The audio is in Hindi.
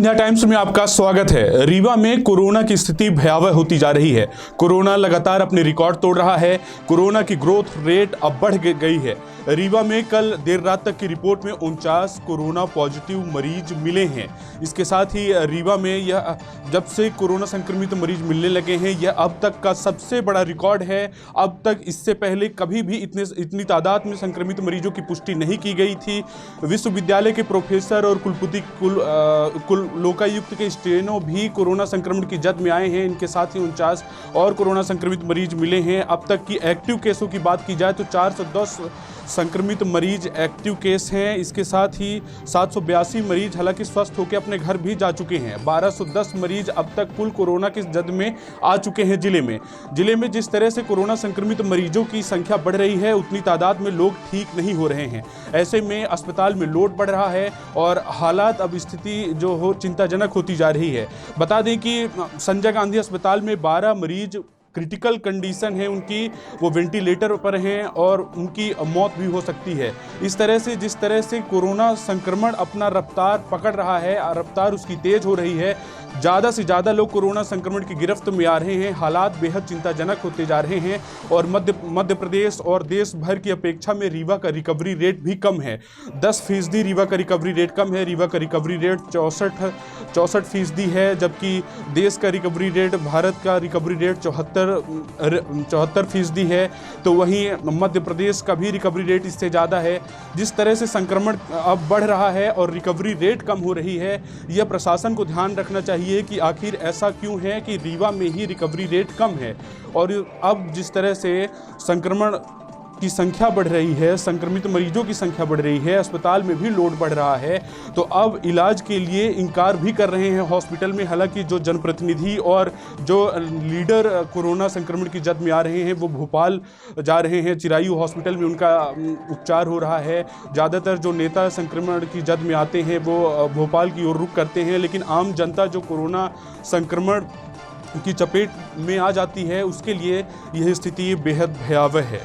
इंडिया टाइम्स में आपका स्वागत है। रीवा में कोरोना की स्थिति भयावह होती जा रही है। कोरोना लगातार अपने रिकॉर्ड तोड़ रहा है। कोरोना की ग्रोथ रेट अब बढ़ गई है। रीवा में कल देर रात तक की रिपोर्ट में 49 कोरोना पॉजिटिव मरीज मिले हैं। इसके साथ ही रीवा में यह जब से कोरोना संक्रमित मरीज मिलने लगे हैं, यह अब तक का सबसे बड़ा रिकॉर्ड है। अब तक इससे पहले कभी भी इतनी तादाद में संक्रमित मरीजों की पुष्टि नहीं की गई थी। विश्वविद्यालय के प्रोफेसर और कुल लोकायुक्त के स्टेनो भी कोरोना संक्रमण की जद में आए हैं। इनके साथ ही 49 और कोरोना संक्रमित मरीज मिले हैं। अब तक की एक्टिव केसों की बात की जाए तो 410 संक्रमित मरीज एक्टिव केस हैं। इसके साथ ही 782 मरीज हालांकि स्वस्थ होकर अपने घर भी जा चुके हैं। 1210 मरीज अब तक कुल कोरोना की जद में आ चुके हैं। जिले में जिस तरह से कोरोना संक्रमित मरीजों की संख्या बढ़ रही है, उतनी तादाद में लोग ठीक नहीं हो रहे हैं। ऐसे में अस्पताल में लोड बढ़ रहा है और हालात अब स्थिति जो हो चिंताजनक होती जा रही है। बता दें कि संजय गांधी अस्पताल में 12 मरीज क्रिटिकल कंडीशन है उनकी, वो वेंटिलेटर पर हैं और उनकी मौत भी हो सकती है। इस तरह से जिस तरह से कोरोना संक्रमण अपना रफ्तार पकड़ रहा है, रफ्तार उसकी तेज हो रही है, ज़्यादा से ज़्यादा लोग कोरोना संक्रमण की गिरफ्त में आ रहे हैं। हालात बेहद चिंताजनक होते जा रहे हैं और मध्य प्रदेश और देश भर की अपेक्षा में रीवा का रिकवरी रेट भी कम है। 10% रीवा का रिकवरी रेट कम है। रीवा का रिकवरी रेट 64% है, जबकि देश का रिकवरी रेट, भारत का रिकवरी रेट 74% है। तो वहीं मध्य प्रदेश का भी रिकवरी रेट इससे ज़्यादा है। जिस तरह से संक्रमण अब बढ़ रहा है और रिकवरी रेट कम हो रही है, यह प्रशासन को ध्यान रखना चाहिए कि आखिर ऐसा क्यों है कि रीवा में ही रिकवरी रेट कम है। और अब जिस तरह से संक्रमण की संख्या बढ़ रही है, संक्रमित मरीजों की संख्या बढ़ रही है, अस्पताल में भी लोड बढ़ रहा है, तो अब इलाज के लिए इनकार भी कर रहे हैं हॉस्पिटल में। हालांकि जो जनप्रतिनिधि और जो लीडर कोरोना संक्रमण की जद में आ रहे हैं, वो भोपाल जा रहे हैं। चिरायू हॉस्पिटल में उनका उपचार हो रहा है। ज़्यादातर जो नेता संक्रमण की जद में आते हैं वो भोपाल की ओर रुख करते हैं, लेकिन आम जनता जो कोरोना संक्रमण की चपेट में आ जाती है, उसके लिए यह स्थिति बेहद भयावह है।